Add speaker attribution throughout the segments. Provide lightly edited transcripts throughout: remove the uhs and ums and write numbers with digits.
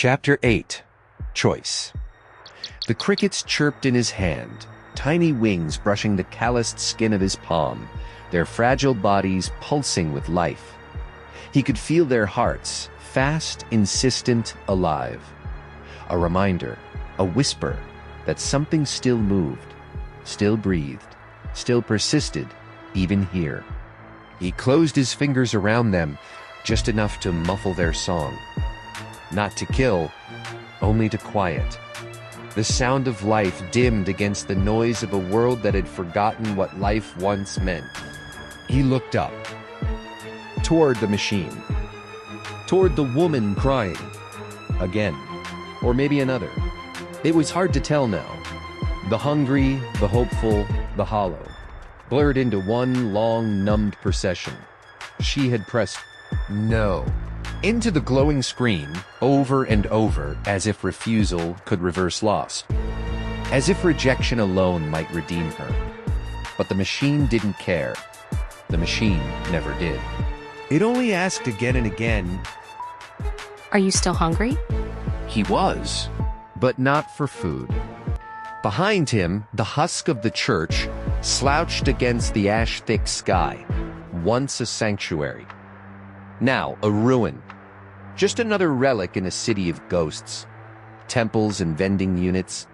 Speaker 1: Chapter 8. Choice. The crickets chirped in his hand, tiny wings brushing the calloused skin of his palm, their fragile bodies pulsing with life. He could feel their hearts, fast, insistent, alive. A reminder, a whisper, that something still moved, still breathed, still persisted, even here. He closed his fingers around them, just enough to muffle their song. Not to kill, only to quiet. The sound of life dimmed against the noise of a world that had forgotten what life once meant. He looked up, toward the machine, toward the woman crying. Again, or maybe another. It was hard to tell now. The hungry, the hopeful, the hollow, blurred into one long, numbed procession. She had pressed no into the glowing screen, over and over, as if refusal could reverse loss. As if rejection alone might redeem her. But the machine didn't care. The machine never did. It only asked again and again.
Speaker 2: Are you still hungry?
Speaker 1: He was, but not for food. Behind him, the husk of the church slouched against the ash-thick sky, once a sanctuary. Now a ruin. Just another relic in a city of ghosts. Temples and vending units.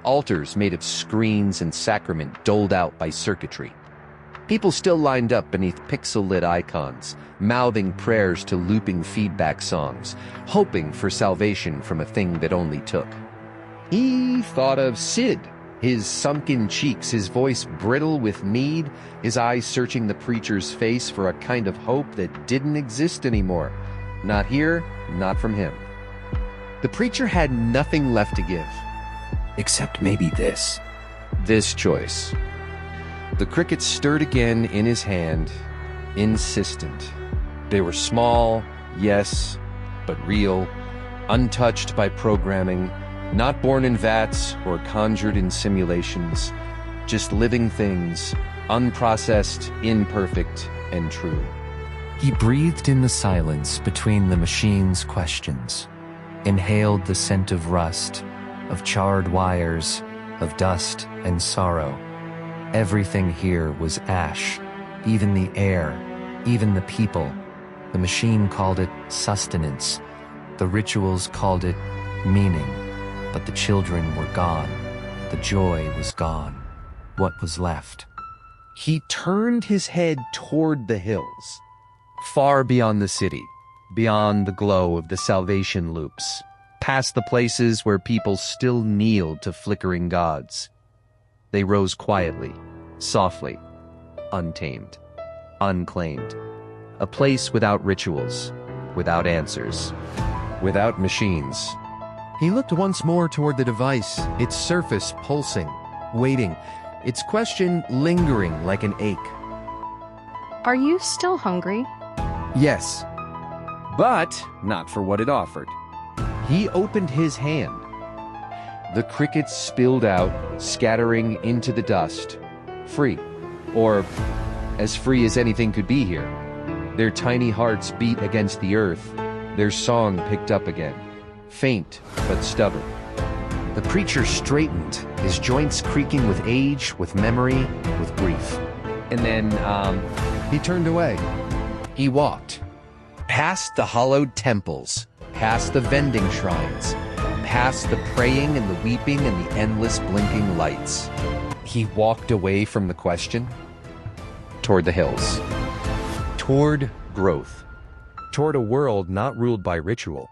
Speaker 1: Altars made of screens and sacrament doled out by circuitry. People still lined up beneath pixel-lit icons, mouthing prayers to looping feedback songs, hoping for salvation from a thing that only took. He thought of Sid, his sunken cheeks, his voice brittle with need, his eyes searching the preacher's face for a kind of hope that didn't exist anymore. Not here, not from him. The preacher had nothing left to give. Except maybe this. This choice. The crickets stirred again in his hand, insistent. They were small, yes, but real, untouched by programming, not born in vats or conjured in simulations, just living things, unprocessed, imperfect, and true. He breathed in the silence between the machine's questions, inhaled the scent of rust, of charred wires, of dust and sorrow. Everything here was ash, even the air, even the people. The machine called it sustenance. The rituals called it meaning. But the children were gone. The joy was gone. What was left? He turned his head toward the hills, far beyond the city, beyond the glow of the salvation loops, past the places where people still kneeled to flickering gods. They rose quietly, softly, untamed, unclaimed. A place without rituals, without answers, without machines. He looked once more toward the device, its surface pulsing, waiting, its question lingering like an ache.
Speaker 2: Are you still hungry?
Speaker 1: Yes, but not for what it offered. He opened his hand. The crickets spilled out, scattering into the dust. Free, or as free as anything could be here. Their tiny hearts beat against the earth, their song picked up again. Faint, but stubborn. The preacher straightened, his joints creaking with age, with memory, with grief. And then, he turned away. He walked. Past the hollowed temples, past the vending shrines, past the praying and the weeping and the endless blinking lights. He walked away from the question, toward the hills, toward growth, toward a world not ruled by ritual,